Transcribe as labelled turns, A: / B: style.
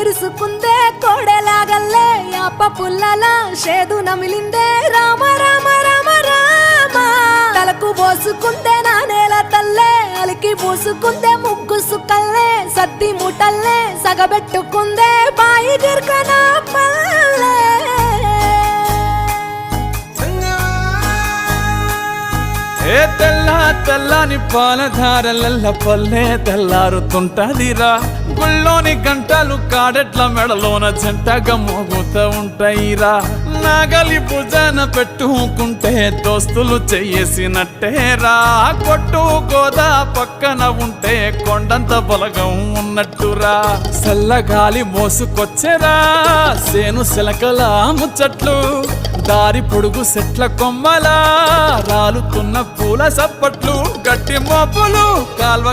A: విరుసుకుందే కోడెలాగల్లే యాప పుల్లల షేదు నమిలిందే రామ రామ రామ రామ తలకు పోసుకుందే నా నేల తల్లే అలికి పూసుకుందే ముగ్గు సుక్కల్లే సద్ది ముటల్లే సగబెట్టుకుందే బాయి గిర్కన పల్లె
B: ఏ తెల్ల తెల్లని పాలధారలల్ల పల్లె తెల్లారుతుంటదిరా గుళ్ళోని గంటలు కాడెట్ల మెడలోన జంటగా మోగుతూ ఉంటాయిరా నాగలి భుజాన పెట్టుకుంటే దోస్తులు చెయ్యేసినట్టేరా కొట్టు గోదా పక్కన ఉంటే కొండంత బలగం ఉన్నట్టురా చల్లగాలి మోసుకొచ్చెరా సేను శిలకల ముచ్చట్లు దారి పొడుగు సెట్ల కొమ్మలా రాలుతున్న పూల సప్పట్లు గట్టి మోపులు కాల్వ